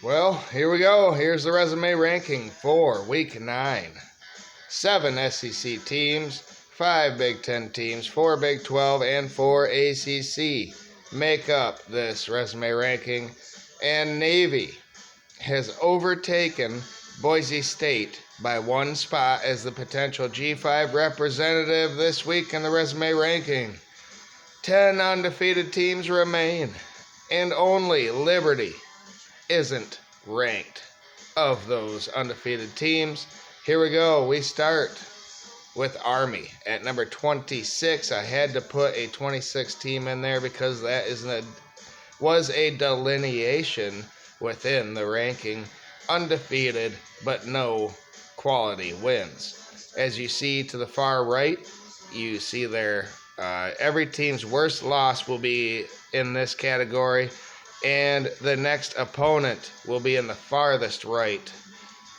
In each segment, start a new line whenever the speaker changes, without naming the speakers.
Well, here we go. Here's the resume ranking for Week 9. 7 SEC teams, 5 Big Ten teams, 4 Big 12, and 4 ACC make up this resume ranking. And Navy has overtaken Boise State by 1 spot as the potential G5 representative this week in the resume ranking. 10 undefeated teams remain, and only Liberty isn't ranked. Of those undefeated teams, here we go. We start with Army at number 26. I had to put a 26 team in there because that was a delineation within the ranking. Undefeated, but no quality wins. As you see to the far right, you see there every team's worst loss will be in this category, and the next opponent will be in the farthest right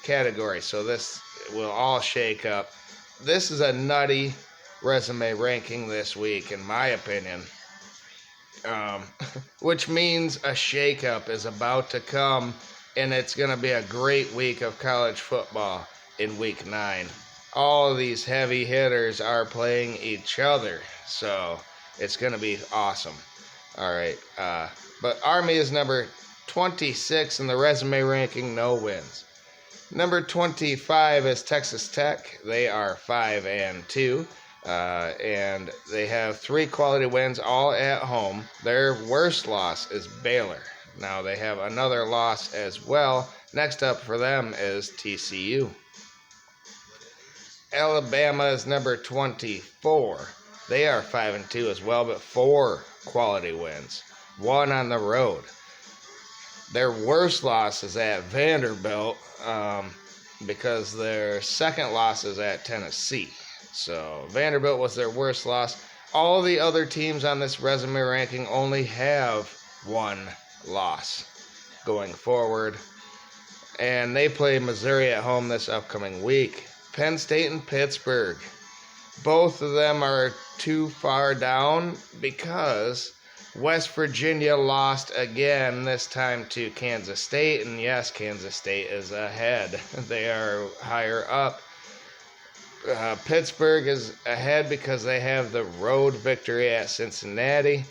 category. So this will all shake up. This is a nutty resume ranking this week, in my opinion, which means a shakeup is about to come, and it's going to be a great week of college football in Week 9. All of these heavy hitters are playing each other, so it's going to be awesome. All right, but Army is number 26 in the resume ranking, no wins. Number 25 is Texas Tech. They are 5-2, and they have 3 quality wins, all at home. Their worst loss is Baylor. Now they have another loss as well. Next up for them is TCU. Alabama is number 24. They are 5-2 as well, but 4 quality wins, 1 on the road. Their worst loss is at Vanderbilt because their second loss is at Tennessee. So Vanderbilt was their worst loss. All the other teams on this resume ranking only have 1 loss going forward. And they play Missouri at home this upcoming week. Penn State and Pittsburgh. Both of them are too far down because West Virginia lost again, this time to Kansas State. And yes, Kansas State is ahead. They are higher up. Pittsburgh is ahead because they have the road victory at Cincinnati.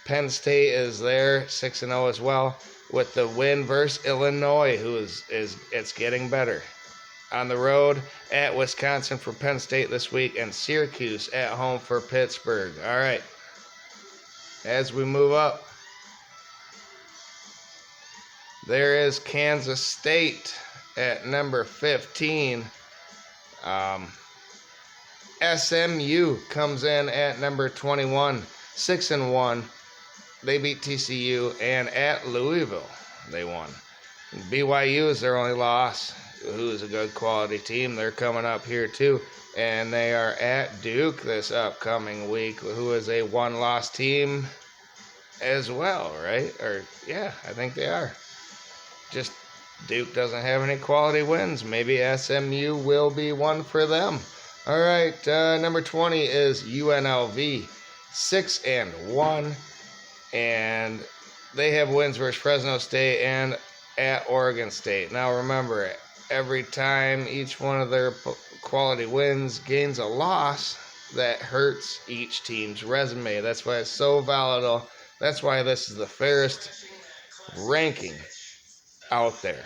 Penn State is there, 6-0 as well, with the win versus Illinois, who it's getting better. On the road at Wisconsin for Penn State this week, and Syracuse at home for Pittsburgh. All right. As we move up, there is Kansas State at number 15. SMU comes in at number 21, 6-1. They beat TCU, and at Louisville, they won. BYU is their only loss, who is a good quality team. They're coming up here too, and they are at Duke this upcoming week, who is a 1-loss team as well, right? Or yeah, I think they are. Just Duke doesn't have any quality wins. Maybe SMU will be one for them. All right, number 20 is UNLV, 6-1, and they have wins versus Fresno State and at Oregon State. Now remember, every time each one of their quality wins gains a loss, that hurts each team's resume. That's why it's so volatile. That's why this is the fairest ranking out there.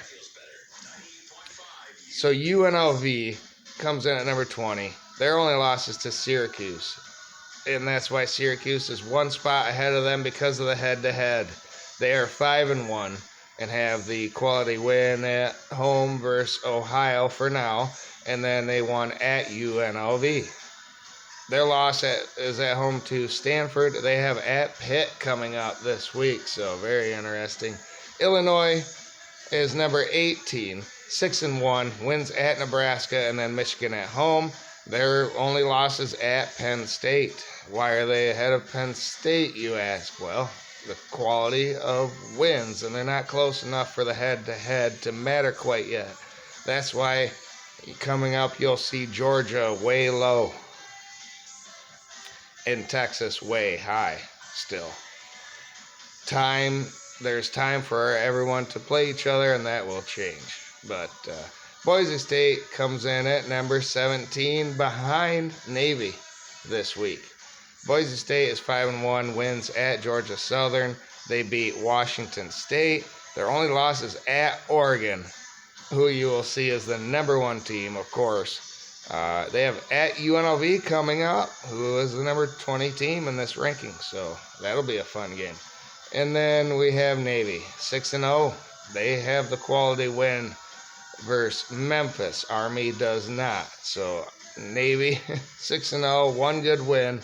So UNLV comes in at number 20. Their only loss is to Syracuse. And that's why Syracuse is 1 spot ahead of them because of the head-to-head. They are 5-1 and have the quality win at home versus Ohio for now. And then they won at UNLV. Their loss is at home to Stanford. They have at Pitt coming up this week, so very interesting. Illinois is number 18, 6-1, wins at Nebraska and then Michigan at home. Their only loss is at Penn State. Why are they ahead of Penn State, you ask? Well, the quality of wins, and they're not close enough for the head-to-head to matter quite yet. That's why coming up you'll see Georgia way low and Texas way high still. Time there's time for everyone to play each other, and that will change. But Boise State comes in at number 17 behind Navy this week. Boise State is 5-1, wins at Georgia Southern. They beat Washington State. Their only loss is at Oregon, who you will see as the number 1 team, of course. They have at UNLV coming up, who is the number 20 team in this ranking, so that'll be a fun game. And then we have Navy, 6-0. They have the quality win versus Memphis. Army does not. So Navy, 6-0, one good win,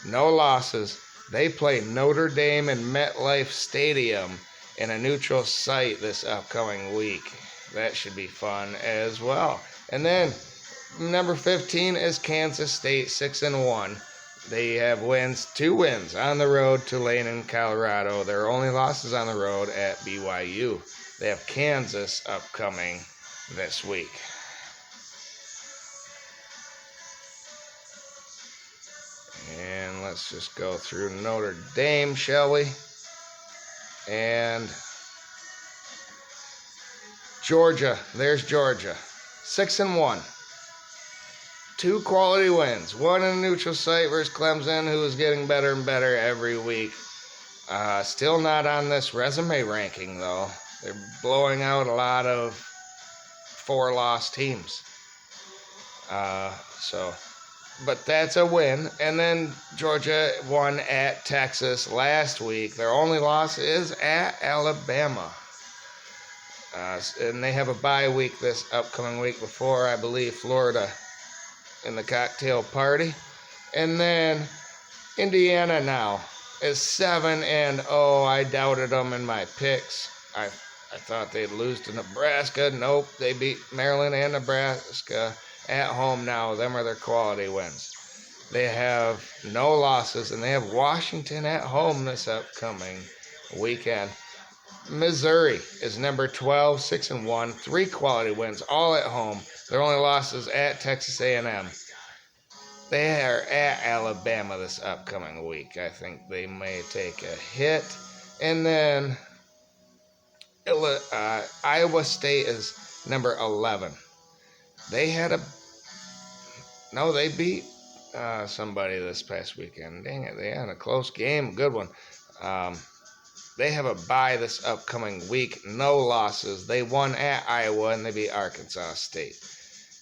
no losses. They play Notre Dame in MetLife Stadium in a neutral site this upcoming week. That should be fun as well. And then number 15 is Kansas State, 6-1. They have 2 wins on the road, Tulane in Colorado. Their only losses on the road at BYU. They have Kansas upcoming this week. And let's just go through Notre Dame, shall we? And Georgia, there's Georgia, 6-1. 2 quality wins, one in a neutral site versus Clemson, who is getting better and better every week. Still not on this resume ranking, though. They're blowing out a lot of 4-loss teams. But that's a win. And then Georgia won at Texas last week. Their only loss is at Alabama. And they have a bye week this upcoming week before, I believe, Florida in the cocktail party. And then Indiana now is 7-0. I doubted them in my picks. I thought they'd lose to Nebraska. Nope, they beat Maryland and Nebraska at home now. Them are their quality wins. They have no losses, and they have Washington at home this upcoming weekend. Missouri is number 12, 6-1, 3 quality wins, all at home. Their only losses at Texas A&M. They are at Alabama this upcoming week. I think they may take a hit. And then Iowa State is number 11. They beat somebody this past weekend. Dang it, they had a close game, good one. They have a bye this upcoming week, no losses. They won at Iowa, and they beat Arkansas State.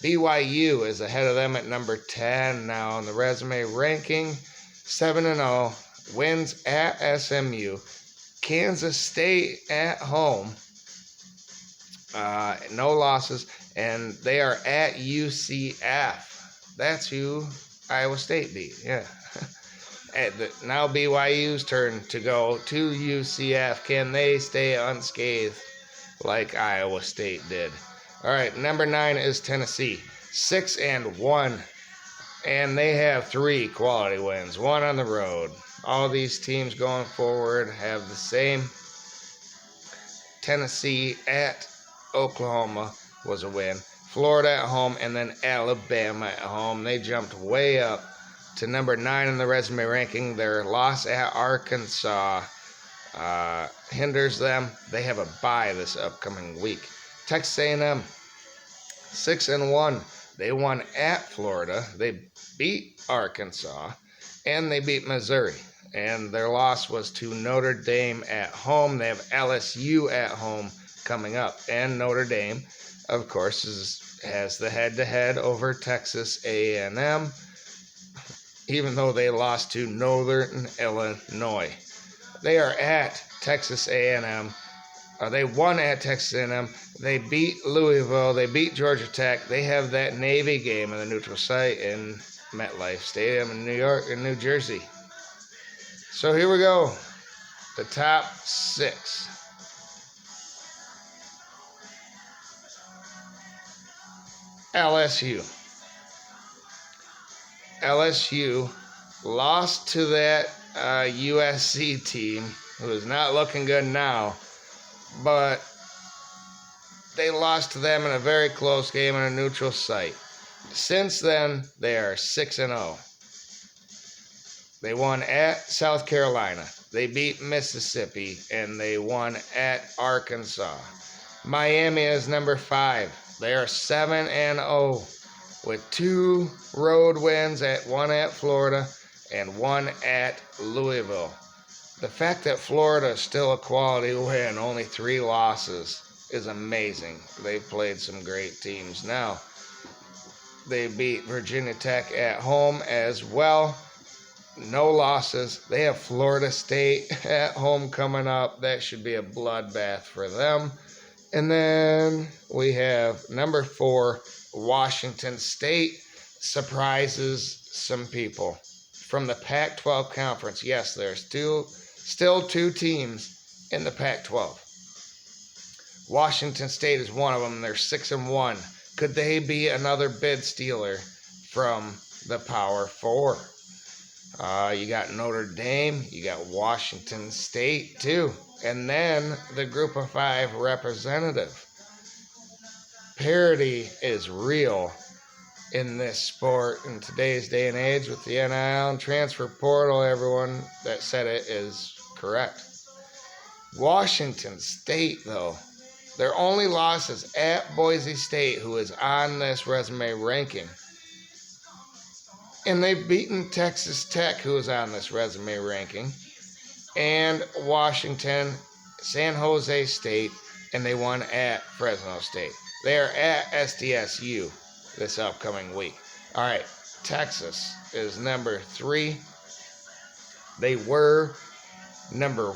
BYU is ahead of them at number 10 now on the resume ranking, 7-0, wins at SMU. Kansas State at home, no losses, and they are at UCF. That's who Iowa State beat, yeah. Now BYU's turn to go to UCF. Can they stay unscathed like Iowa State did? All right, number 9 is Tennessee, 6-1, and they have 3 quality wins, 1 on the road. All these teams going forward have the same. Tennessee at Oklahoma was a win. Florida at home, and then Alabama at home. They jumped way up to number 9 in the resume ranking. Their loss at Arkansas hinders them. They have a bye this upcoming week. Texas A&M, 6-1. They won at Florida. They beat Arkansas, and they beat Missouri. And their loss was to Notre Dame at home. They have LSU at home coming up. And Notre Dame, of course, has the head-to-head over Texas A&M, even though they lost to Northern Illinois. They are at Texas A&M. They won at Texas A&M. They beat Louisville. They beat Georgia Tech. They have that Navy game in the neutral site in MetLife Stadium in New Jersey. So here we go. The top 6. LSU. LSU lost to that USC team, who is not looking good now, but they lost to them in a very close game in a neutral site. Since then, they are 6-0. They won at South Carolina. They beat Mississippi, and they won at Arkansas. Miami is number 5. They are 7-0 with 2 road wins, one at Florida and 1 at Louisville. The fact that Florida is still a quality win, only 3 losses, is amazing. They've played some great teams. Now, they beat Virginia Tech at home as well. No losses. They have Florida State at home coming up. That should be a bloodbath for them. And then we have number 4, Washington State, surprises some people. From the Pac-12 conference, yes, there's still 2 teams in the Pac-12. Washington State is one of them. They're 6-1. Could they be another bid stealer from the Power 4? You got Notre Dame, you got Washington State too, and then the Group of 5 representative. Parity is real in this sport in today's day and age with the NIL and transfer portal. Everyone that said it is correct. Washington State, though, their only loss is at Boise State, who is on this resume ranking. And they've beaten Texas Tech, who is on this resume ranking, and Washington, San Jose State, and they won at Fresno State. They are at SDSU this upcoming week. All right, Texas is number 3. They were number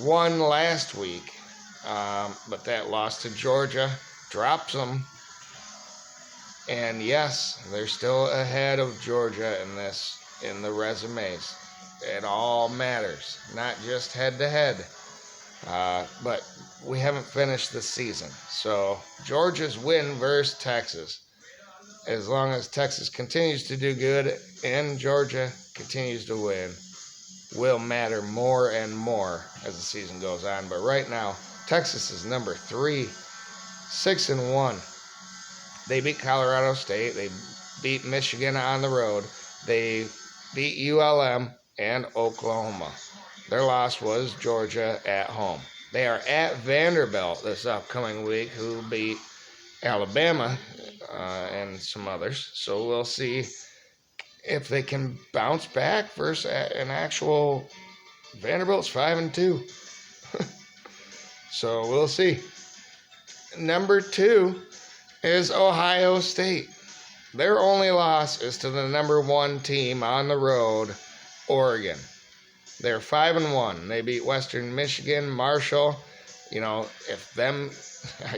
1 last week, but that loss to Georgia drops them. And yes, they're still ahead of Georgia in the resumes. It all matters, not just head-to-head. But we haven't finished the season. So Georgia's win versus Texas, as long as Texas continues to do good and Georgia continues to win, will matter more and more as the season goes on. But right now, Texas is number 3, 6-1. They beat Colorado State. They beat Michigan on the road. They beat ULM and Oklahoma. Their loss was Georgia at home. They are at Vanderbilt this upcoming week, who beat Alabama and some others. So we'll see if they can bounce back versus an actual Vanderbilt's 5-2. So we'll see. Number 2 is Ohio State. Their only loss is to the number 1 team on the road, Oregon. They're 5-1. They beat Western Michigan, Marshall. I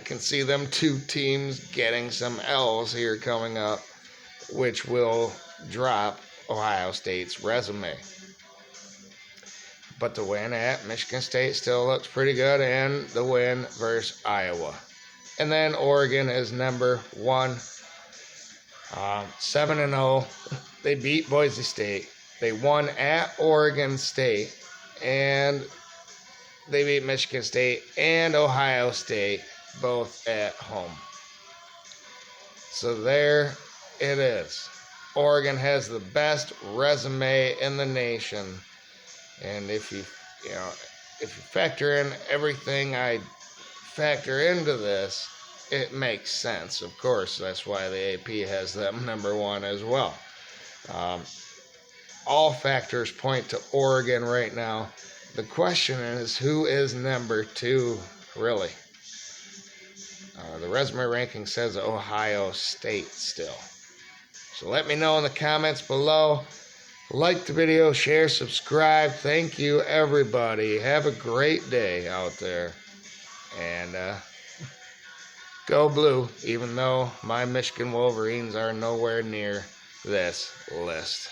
can see them 2 teams getting some L's here coming up, which will drop Ohio State's resume. But the win at Michigan State still looks pretty good, and the win versus Iowa. And then Oregon is number 1, 7-0. They beat Boise State. They won at Oregon State, and they beat Michigan State and Ohio State, both at home. So there it is. Oregon has the best resume in the nation, and if you factor in everything I factor into this, it makes sense. Of course, that's why the AP has them number 1 as well. All factors point to Oregon right now. The question is, who is number 2, really? The resume ranking says Ohio State still. So let me know in the comments below. Like the video, share, subscribe. Thank you, everybody. Have a great day out there. And go blue, even though my Michigan Wolverines are nowhere near this list.